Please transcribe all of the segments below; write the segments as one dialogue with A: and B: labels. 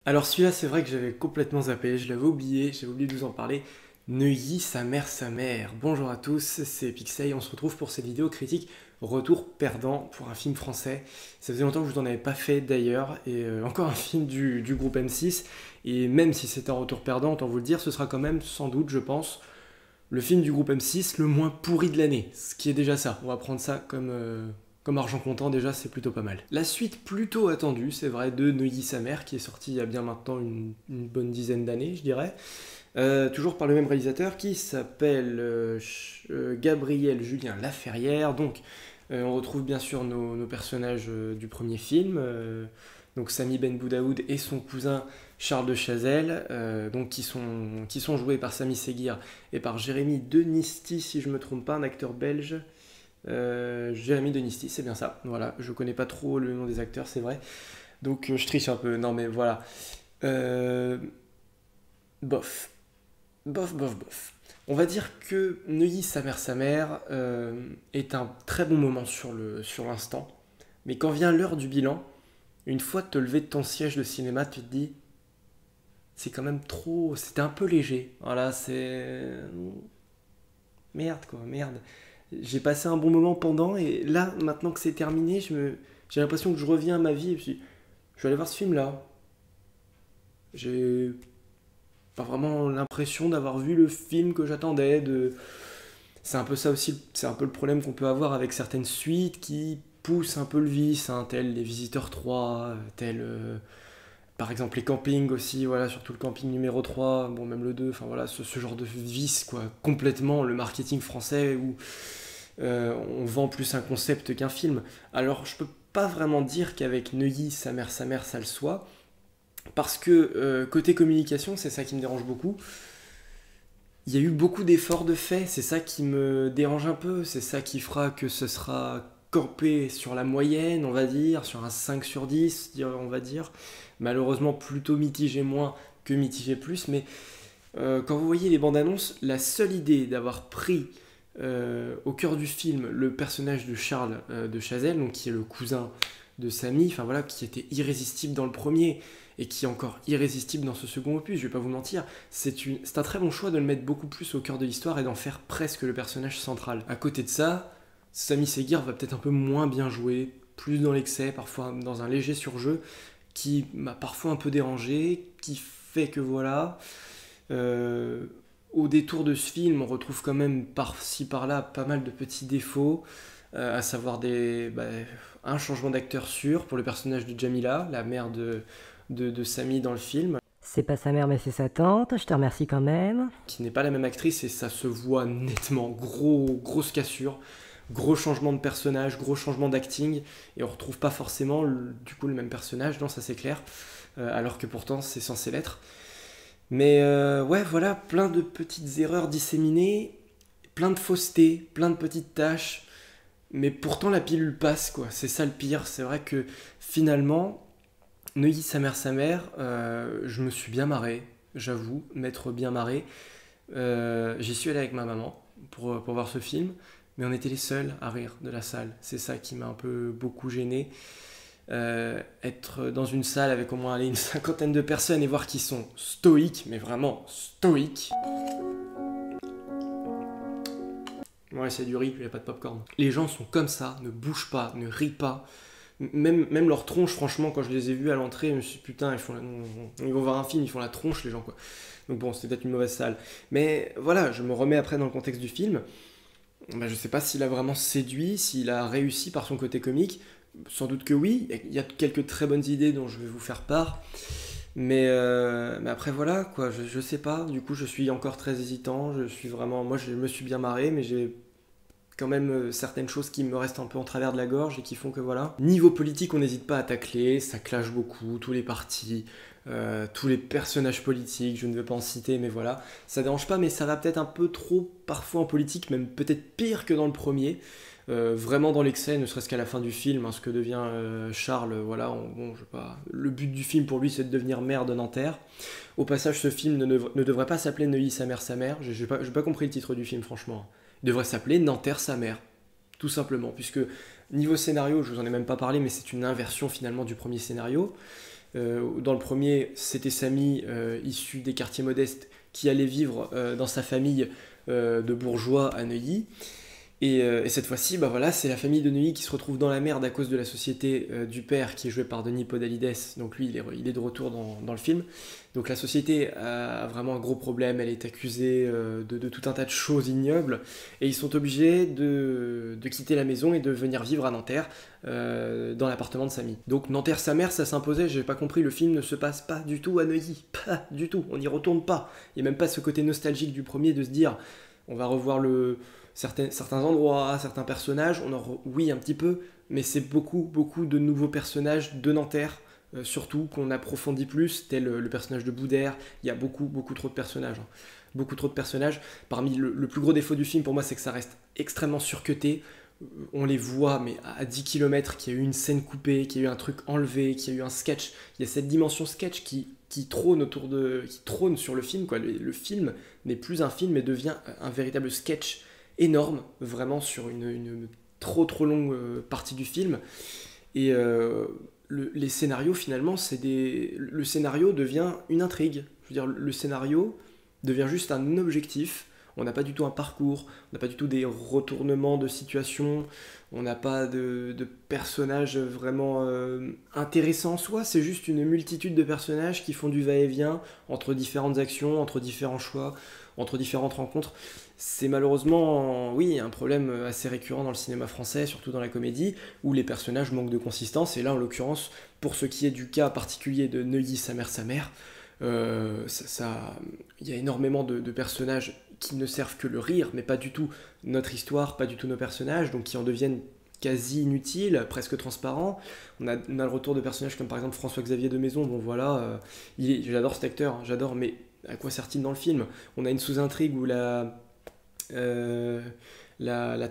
A: Alors celui-là, c'est vrai que j'avais complètement zappé, je l'avais oublié, j'avais oublié de vous en parler. Neuilly, sa mère, sa mère. Bonjour à tous, c'est Pixel, on se retrouve pour cette vidéo critique Retour perdant pour un film français. Ça faisait longtemps que je vous en avais pas fait d'ailleurs, et encore un film du groupe M6, et même si c'est un retour perdant, autant vous le dire, ce sera quand même, sans doute, je pense, le film du groupe M6 le moins pourri de l'année, ce qui est déjà ça. On va prendre ça comme argent comptant, déjà, c'est plutôt pas mal. La suite plutôt attendue, c'est vrai, de Neuilly sa mère, qui est sortie il y a bien maintenant une bonne dizaine d'années, je dirais. Toujours par le même réalisateur qui s'appelle Gabriel Julien Laferrière. Donc, on retrouve bien sûr nos personnages du premier film. Donc Sami Ben Boudaoud et son cousin Charles de Chazelle, donc qui sont joués par Sami Seguir et par Jérémy Denisty, si je ne me trompe pas, un acteur belge. Jérémy Denisty, c'est bien ça. Voilà, je connais pas trop le nom des acteurs, c'est vrai. Donc je triche un peu. Non mais voilà. Euh, bof. Bof, bof, bof. On va dire que Neuilly, sa mère, est un très bon moment sur l'instant. Mais quand vient l'heure du bilan, une fois de te lever de ton siège de cinéma, tu te dis, c'est quand même trop, c'était un peu léger. Voilà, c'est... Merde quoi, merde. J'ai passé un bon moment pendant, et là, maintenant que c'est terminé, j'ai l'impression que je reviens à ma vie, et puis je vais aller voir ce film-là. J'ai pas vraiment l'impression d'avoir vu le film que j'attendais. C'est un peu ça aussi, c'est un peu le problème qu'on peut avoir avec certaines suites qui poussent un peu le vice, hein, tel Les Visiteurs 3, tel par exemple les campings aussi, voilà, surtout le camping numéro 3, bon même le 2, enfin voilà, ce genre de vice, quoi, complètement le marketing français où on vend plus un concept qu'un film. Alors je peux pas vraiment dire qu'avec Neuilly, sa mère, ça le soit, parce que côté communication, c'est ça qui me dérange beaucoup. Il y a eu beaucoup d'efforts de fait, c'est ça qui me dérange un peu, c'est ça qui fera que ce sera campé sur la moyenne, on va dire, sur un 5 sur 10, on va dire. Malheureusement, plutôt mitigé moins que mitigé plus, mais quand vous voyez les bandes annonces, la seule idée d'avoir pris au cœur du film le personnage de Charles de Chazelle, donc qui est le cousin de Samy, enfin voilà, qui était irrésistible dans le premier et qui est encore irrésistible dans ce second opus, je vais pas vous mentir, c'est un très bon choix de le mettre beaucoup plus au cœur de l'histoire et d'en faire presque le personnage central. À côté de ça, Samy Seguir va peut-être un peu moins bien jouer, plus dans l'excès, parfois dans un léger surjeu, qui m'a parfois un peu dérangé, qui fait que voilà, euh, au détour de ce film, on retrouve quand même par-ci par-là pas mal de petits défauts, à savoir un changement d'acteur sûr pour le personnage de Jamila, la mère de Samy dans le film,
B: C'est pas sa mère mais c'est sa tante, je te remercie quand même.
A: qui n'est pas la même actrice et ça se voit nettement. Grosse cassure, gros changement de personnage, gros changement d'acting et on retrouve pas forcément du coup le même personnage, non ça c'est clair, alors que pourtant c'est censé l'être. Mais ouais, voilà, plein de petites erreurs disséminées, plein de faussetés, plein de petites tâches, mais pourtant la pilule passe, quoi. C'est ça le pire. C'est vrai que finalement, Neuilly, sa mère, je me suis bien marré, j'avoue, m'être bien marré. J'y suis allé avec ma maman pour voir ce film, mais on était les seuls à rire de la salle. C'est ça qui m'a un peu beaucoup gêné. Être dans une salle avec au moins allez, une cinquantaine de personnes et voir qu'ils sont stoïques, mais vraiment stoïques. Ouais, c'est du riz, il n'y a pas de popcorn. Les gens sont comme ça, ne bougent pas, ne rient pas. Même leur tronche, franchement, quand je les ai vus à l'entrée, je me suis dit, putain, ils vont voir un film, ils font la tronche, les gens, quoi. Donc bon, c'était peut-être une mauvaise salle. Mais voilà, je me remets après dans le contexte du film. Bah, je sais pas s'il a vraiment séduit, s'il a réussi par son côté comique. Sans doute que oui, il y a quelques très bonnes idées dont je vais vous faire part. Mais après voilà, quoi, je sais pas, du coup je suis encore très hésitant, je suis vraiment... Moi je me suis bien marré, mais j'ai quand même certaines choses qui me restent un peu en travers de la gorge et qui font que voilà. Niveau politique, on n'hésite pas à tacler, ça clash beaucoup, tous les partis, tous les personnages politiques, je ne vais pas en citer, mais voilà. Ça dérange pas, mais ça va peut-être un peu trop parfois en politique, même peut-être pire que dans le premier. Vraiment dans l'excès, ne serait-ce qu'à la fin du film, hein, ce que devient Charles, voilà, bon, je sais pas, le but du film pour lui c'est de devenir maire de Nanterre. Au passage, ce film ne devrait pas s'appeler Neuilly sa mère, j'ai pas compris le titre du film franchement. Il devrait s'appeler Nanterre sa mère, tout simplement, puisque niveau scénario, je vous en ai même pas parlé, mais c'est une inversion finalement du premier scénario. Dans le premier, c'était Samy, issu des quartiers modestes, qui allait vivre dans sa famille de bourgeois à Neuilly. Et cette fois-ci, bah voilà, c'est la famille de Neuilly qui se retrouve dans la merde à cause de la société du père qui est joué par Denis Podalides. Donc lui, il est de retour dans le film. Donc la société a vraiment un gros problème, elle est accusée de tout un tas de choses ignobles. Et ils sont obligés de quitter la maison et de venir vivre à Nanterre, dans l'appartement de Samy. Donc Nanterre-sa-mère, ça s'imposait, j'ai pas compris, le film ne se passe pas du tout à Neuilly. Pas du tout, on n'y retourne pas. Il n'y a même pas ce côté nostalgique du premier de se dire, on va revoir certains endroits, certains personnages, oui un petit peu, mais c'est beaucoup de nouveaux personnages de Nanterre, surtout qu'on approfondit plus, tel le personnage de Boudère. Il y a beaucoup trop de personnages. Hein. Beaucoup trop de personnages. Parmi le plus gros défaut du film pour moi, c'est que ça reste extrêmement surcuté. On les voit, mais à 10 km, qu'il y a eu une scène coupée, qu'il y a eu un truc enlevé, qu'il y a eu un sketch. Il y a cette dimension sketch qui trône sur le film, quoi. Le film n'est plus un film, mais devient un véritable sketch énorme, vraiment sur une trop longue partie du film. Et les scénarios, finalement, le scénario devient une intrigue. Je veux dire, le scénario devient juste un objectif. On n'a pas du tout un parcours, on n'a pas du tout des retournements de situation, on n'a pas de personnages vraiment intéressants en soi, c'est juste une multitude de personnages qui font du va-et-vient entre différentes actions, entre différents choix, entre différentes rencontres. C'est malheureusement, oui, un problème assez récurrent dans le cinéma français, surtout dans la comédie, où les personnages manquent de consistance, et là en l'occurrence, pour ce qui est du cas particulier de Neuilly, sa mère, il y a énormément de personnages qui ne servent que le rire, mais pas du tout notre histoire, pas du tout nos personnages, donc qui en deviennent quasi inutiles, presque transparents. On a le retour de personnages comme par exemple François-Xavier de Maison, bon voilà, j'adore cet acteur, j'adore, mais à quoi sert-il dans le film? On a une sous-intrigue où la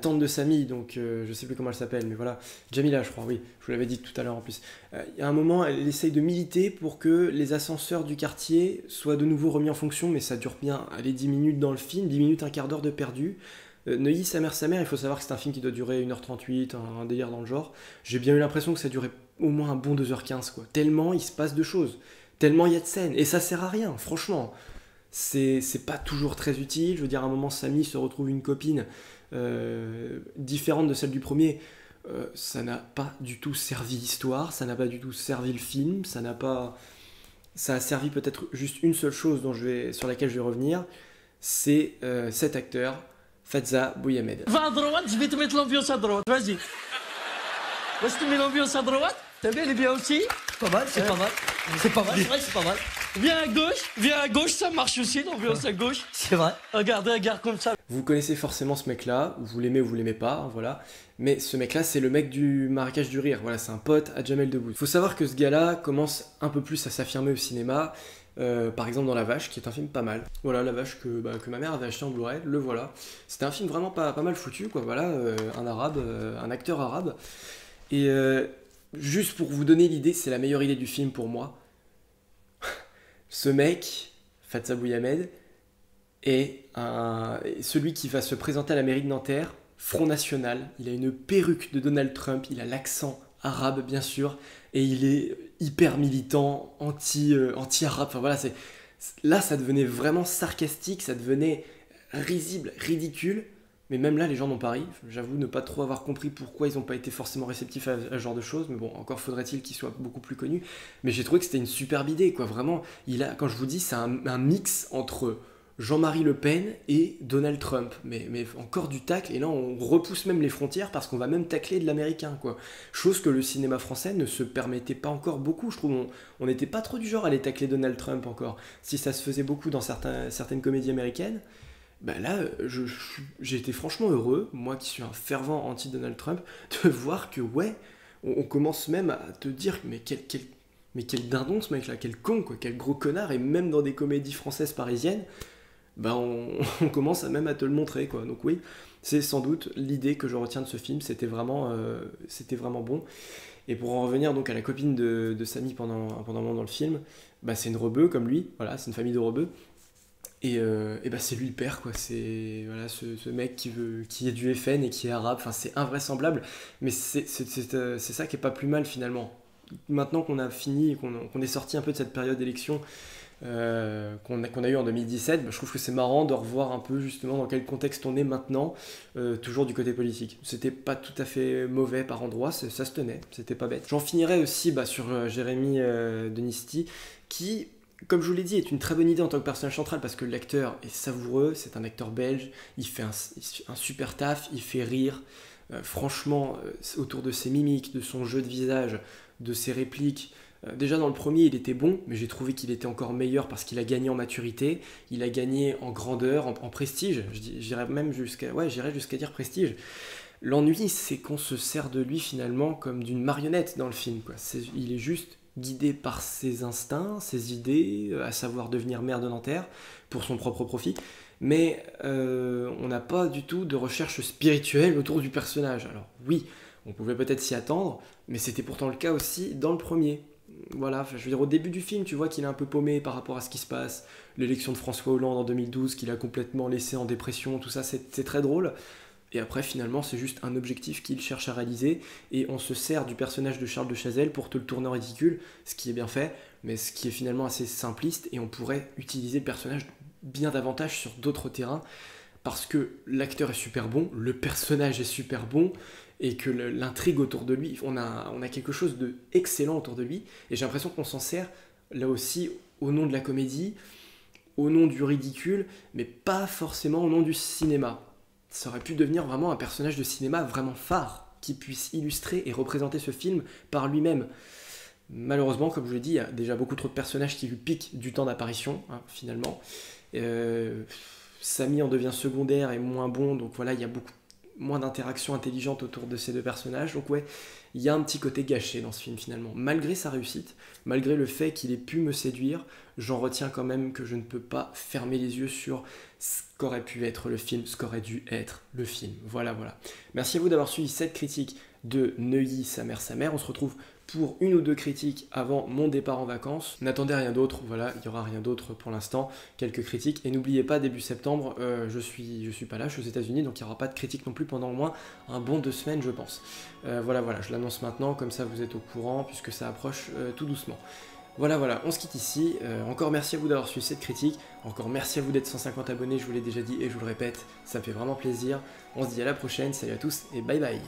A: tante de Samy, donc je sais plus comment elle s'appelle, mais voilà, Jamila je crois, oui, je vous l'avais dit tout à l'heure en plus. Il y a un moment, elle essaye de militer pour que les ascenseurs du quartier soient de nouveau remis en fonction, mais ça dure bien, allez, 10 minutes dans le film, 10 minutes, un quart d'heure de perdu. Neuilly, sa mère, il faut savoir que c'est un film qui doit durer 1h38, un délire dans le genre. J'ai bien eu l'impression que ça durait au moins un bon 2h15, quoi. Tellement il se passe de choses, tellement il y a de scènes, et ça sert à rien, franchement. C'est pas toujours très utile. Je veux dire, à un moment, Samy se retrouve une copine différente de celle du premier. Ça n'a pas du tout servi l'histoire, ça n'a pas du tout servi le film, ça a servi peut-être juste une seule chose sur laquelle je vais revenir, c'est cet acteur, Fadza Bouyamed.
C: Va à droite, je vais te mettre l'ambiance à droite, vas-y. Moi, je te mets l'ambiance à droite, t'as vu, elle est bien aussi.
D: Pas mal, c'est pas mal. C'est pas mal, c'est vrai que c'est pas mal.
C: Viens à gauche, ça marche aussi, l'ambiance à gauche.
D: C'est vrai.
C: Regarde comme ça.
A: Vous connaissez forcément ce mec-là, vous l'aimez ou vous l'aimez pas, hein, voilà. Mais ce mec-là, c'est le mec du Marrakech du Rire, voilà, c'est un pote à Jamel Debbouze. Faut savoir que ce gars-là commence un peu plus à s'affirmer au cinéma, par exemple dans La Vache, qui est un film pas mal. Voilà, La Vache que ma mère avait acheté en Blu-ray, le voilà. C'était un film vraiment pas mal foutu, quoi, voilà, un acteur arabe. Et juste pour vous donner l'idée, c'est la meilleure idée du film pour moi. Ce mec, Fadza Bouyamed, est celui qui va se présenter à la mairie de Nanterre, Front National. Il a une perruque de Donald Trump, il a l'accent arabe bien sûr, et il est hyper militant, anti-arabe. Enfin voilà, là ça devenait vraiment sarcastique, ça devenait risible, ridicule. Mais même là, les gens n'ont pas ri. J'avoue ne pas trop avoir compris pourquoi ils n'ont pas été forcément réceptifs à ce genre de choses. Mais bon, encore faudrait-il qu'il soit beaucoup plus connu. Mais j'ai trouvé que c'était une superbe idée, quoi. Vraiment, quand je vous dis, c'est un mix entre Jean-Marie Le Pen et Donald Trump. Mais encore du tacle. Et là, on repousse même les frontières parce qu'on va même tacler de l'américain, quoi. Chose que le cinéma français ne se permettait pas encore beaucoup. Je trouve on n'était pas trop du genre à aller tacler Donald Trump encore. Si ça se faisait beaucoup dans certaines comédies américaines. Bah là, j'ai été franchement heureux, moi qui suis un fervent anti-Donald Trump, de voir que ouais, on commence même à te dire mais quel dindon ce mec là, quel con quoi, quel gros connard, et même dans des comédies françaises parisiennes, bah on commence même à te le montrer quoi. Donc oui, c'est sans doute l'idée que je retiens de ce film, c'était vraiment bon. Et pour en revenir donc à la copine de Samy pendant un moment dans le film, bah c'est une rebeu comme lui, voilà, c'est une famille de rebeux. Et bah c'est lui le père quoi, c'est voilà, ce mec qui est du FN et qui est arabe, enfin c'est invraisemblable, mais c'est ça qui est pas plus mal finalement. maintenant qu'on a fini, qu'on est sorti un peu de cette période d'élection qu'on a eu en 2017, je trouve que c'est marrant de revoir un peu justement dans quel contexte on est maintenant, toujours du côté politique. C'était pas tout à fait mauvais par endroits, ça se tenait, c'était pas bête. J'en finirai aussi sur Jérémy Denisti, qui, comme je vous l'ai dit, est une très bonne idée en tant que personnage central, parce que l'acteur est savoureux, c'est un acteur belge, il fait un super taf, il fait rire. Franchement, autour de ses mimiques, de son jeu de visage, de ses répliques, déjà dans le premier il était bon, mais j'ai trouvé qu'il était encore meilleur parce qu'il a gagné en maturité, il a gagné en grandeur, en prestige, j'irais même jusqu'à dire prestige. L'ennui, c'est qu'on se sert de lui finalement comme d'une marionnette dans le film, quoi. Il est juste guidé par ses instincts, ses idées, à savoir devenir maire de Nanterre pour son propre profit, mais on n'a pas du tout de recherche spirituelle autour du personnage. Alors oui, on pouvait peut-être s'y attendre, mais c'était pourtant le cas aussi dans le premier. Voilà, je veux dire, au début du film, tu vois qu'il est un peu paumé par rapport à ce qui se passe, l'élection de François Hollande en 2012, qu'il a complètement laissé en dépression, tout ça, c'est très drôle. Et après, finalement, c'est juste un objectif qu'il cherche à réaliser, et on se sert du personnage de Charles de Chazelle pour te le tourner en ridicule, ce qui est bien fait, mais ce qui est finalement assez simpliste, et on pourrait utiliser le personnage bien davantage sur d'autres terrains, parce que l'acteur est super bon, le personnage est super bon, et que l'intrigue autour de lui, on a quelque chose d'excellent autour de lui, et j'ai l'impression qu'on s'en sert, là aussi, au nom de la comédie, au nom du ridicule, mais pas forcément au nom du cinéma. Ça aurait pu devenir vraiment un personnage de cinéma vraiment phare, qui puisse illustrer et représenter ce film par lui-même. Malheureusement, comme je l'ai dit, il y a déjà beaucoup trop de personnages qui lui piquent du temps d'apparition, finalement. Samy en devient secondaire et moins bon, donc voilà, il y a beaucoup moins d'interactions intelligentes autour de ces deux personnages, donc ouais, il y a un petit côté gâché dans ce film finalement. Malgré sa réussite, malgré le fait qu'il ait pu me séduire, j'en retiens quand même que je ne peux pas fermer les yeux sur ce qu'aurait pu être le film, ce qu'aurait dû être le film. Voilà. Merci à vous d'avoir suivi cette critique de Neuilly, sa mère. On se retrouve pour une ou deux critiques avant mon départ en vacances. N'attendez rien d'autre, voilà, il n'y aura rien d'autre pour l'instant, quelques critiques. Et n'oubliez pas, début septembre, je suis pas là, je suis aux États-Unis, donc il n'y aura pas de critique non plus pendant au moins un bon 2 semaines, je pense. Voilà, je l'annonce maintenant, comme ça vous êtes au courant, puisque ça approche tout doucement. Voilà, on se quitte ici. Encore merci à vous d'avoir suivi cette critique. Encore merci à vous d'être 150 abonnés, je vous l'ai déjà dit et je vous le répète, ça me fait vraiment plaisir. On se dit à la prochaine, salut à tous et bye bye.